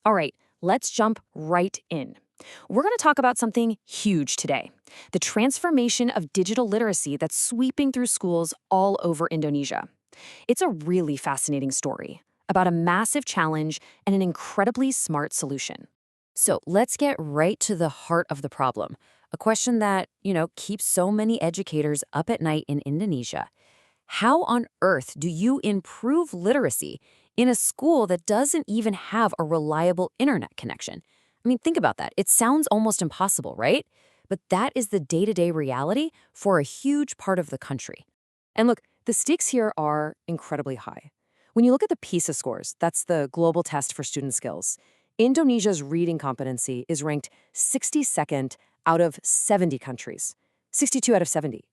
All right, let's jump right in. We're going to talk about something huge today: the transformation of digital literacy that's sweeping through schools all over Indonesia. It's a really fascinating story about a massive challenge and an incredibly smart solution. So let's get right to the heart of the problem, a question that, keeps so many educators up at night in Indonesia. How on earth do you improve literacy in a school that doesn't even have a reliable internet connection? I mean, think about that. It sounds almost impossible, right? But that is the day-to-day reality for a huge part of the country. And look, the stakes here are incredibly high. When you look at the PISA scores, that's the global test for student skills, Indonesia's reading competency is ranked 62nd out of 70 countries. 62 out of 70.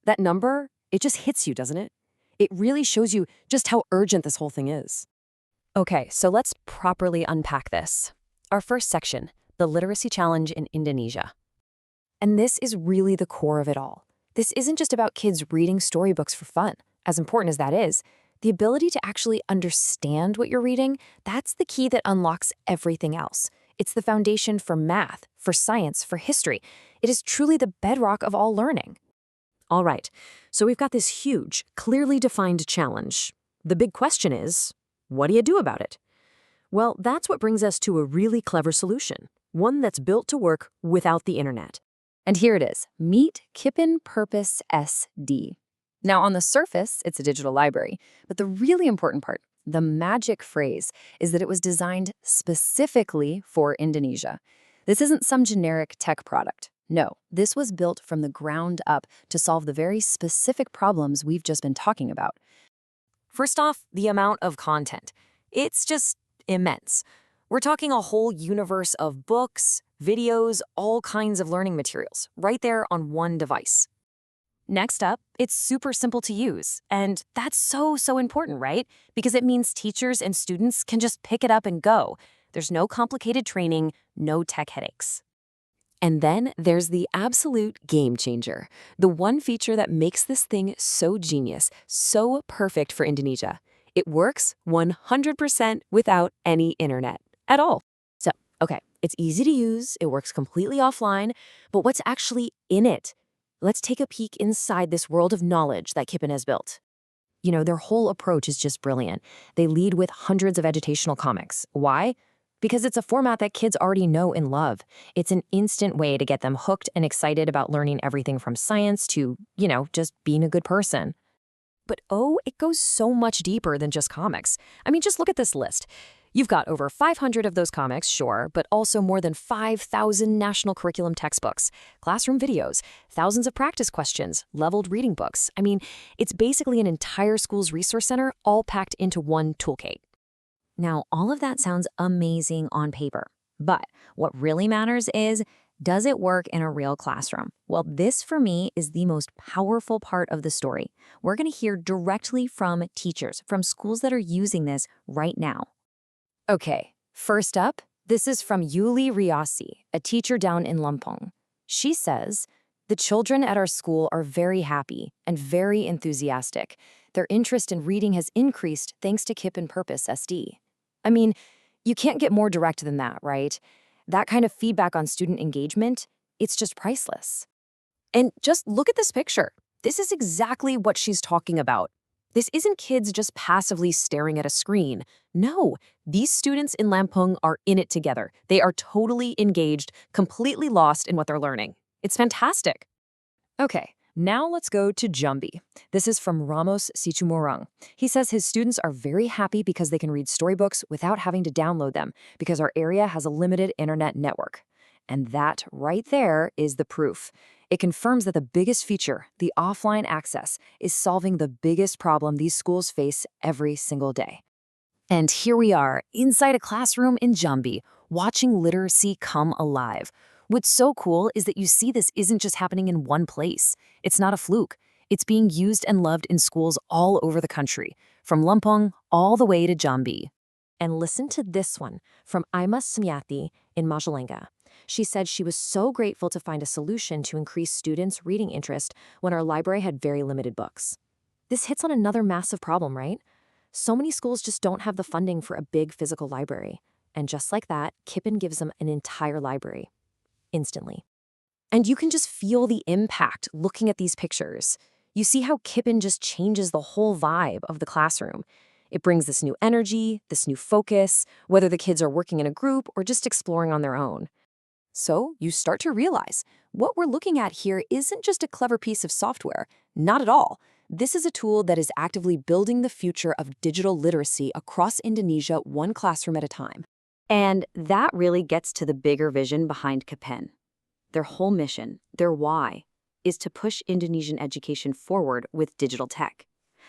That number, it just hits you, doesn't it? It really shows you just how urgent this whole thing is. Okay, so let's properly unpack this. Our first section, the literacy challenge in Indonesia. And this is really the core of it all. This isn't just about kids reading storybooks for fun. As important as that is, the ability to actually understand what you're reading, that's the key that unlocks everything else. It's the foundation for math, for science, for history. It is truly the bedrock of all learning. All right, so we've got this huge, clearly defined challenge. The big question is, what do you do about it? Well, that's what brings us to a really clever solution, one that's built to work without the internet. And here it is. Meet Kipin Perpus SD. Now, on the surface, it's a digital library, but the really important part, the magic phrase, is that it was designed specifically for Indonesia. This isn't some generic tech product. No, this was built from the ground up to solve the very specific problems we've just been talking about. First off, the amount of content. It's just immense. We're talking a whole universe of books, videos, all kinds of learning materials, right there on one device. Next up, it's super simple to use, and that's so important, right? Because it means teachers and students can just pick it up and go. There's no complicated training, no tech headaches. And then there's the absolute game changer, the one feature that makes this thing so genius, so perfect for Indonesia. It works 100% without any internet at all. So, okay, it's easy to use, it works completely offline, but what's actually in it? Let's take a peek inside this world of knowledge that Kipin has built. Their whole approach is just brilliant. They lead with hundreds of educational comics. Why? Because it's a format that kids already know and love. It's an instant way to get them hooked and excited about learning everything from science to, just being a good person. But it goes so much deeper than just comics. I mean, just look at this list. You've got over 500 of those comics, sure, but also more than 5,000 national curriculum textbooks, classroom videos, thousands of practice questions, leveled reading books. I mean, it's basically an entire school's resource center all packed into one toolkit. Now, all of that sounds amazing on paper, but what really matters is, does it work in a real classroom? Well, this for me is the most powerful part of the story. We're going to hear directly from teachers, from schools that are using this right now. Okay, first up, this is from Yuli Riasi, a teacher down in Lampung. She says, the children at our school are very happy and very enthusiastic. Their interest in reading has increased thanks to Kipin Perpus SD. I mean, you can't get more direct than that, right? That kind of feedback on student engagement, it's just priceless. And just look at this picture. This is exactly what she's talking about. This isn't kids just passively staring at a screen. No, these students in Lampung are in it together. They are totally engaged, completely lost in what they're learning. It's fantastic. Okay, now let's go to Jambi. This is from Ramos Situmorang. He says his students are very happy because they can read storybooks without having to download them because our area has a limited internet network. And that right there is the proof. It confirms that the biggest feature, the offline access, is solving the biggest problem these schools face every single day. And here we are, inside a classroom in Jambi, watching literacy come alive. What's so cool is that you see this isn't just happening in one place. It's not a fluke. It's being used and loved in schools all over the country, from Lampung all the way to Jambi. And listen to this one from Ima Smyati in Majalengka. She said she was so grateful to find a solution to increase students' reading interest when our library had very limited books. This hits on another massive problem, right? So many schools just don't have the funding for a big physical library. And just like that, Kipin gives them an entire library, instantly. And you can just feel the impact looking at these pictures. You see how Kipin just changes the whole vibe of the classroom. It brings this new energy, this new focus, whether the kids are working in a group or just exploring on their own. So you start to realize what we're looking at here isn't just a clever piece of software. Not at all. This is a tool that is actively building the future of digital literacy across Indonesia, one classroom at a time. And that really gets to the bigger vision behind Kipin. Their whole mission, their why, is to push Indonesian education forward with digital tech.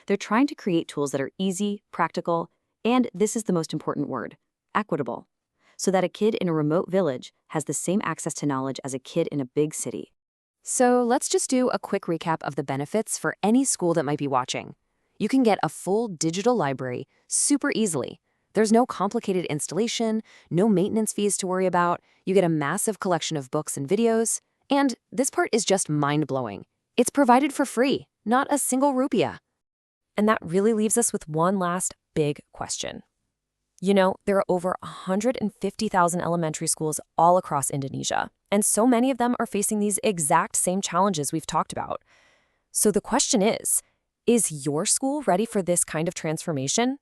They're trying to create tools that are easy, practical, and this is the most important word, equitable, so that a kid in a remote village has the same access to knowledge as a kid in a big city. So let's just do a quick recap of the benefits for any school that might be watching. You can get a full digital library super easily. There's no complicated installation, no maintenance fees to worry about. You get a massive collection of books and videos. And this part is just mind-blowing. It's provided for free, not a single rupiah. And that really leaves us with one last big question. You know, there are over 150,000 elementary schools all across Indonesia, and so many of them are facing these exact same challenges we've talked about. So the question is your school ready for this kind of transformation?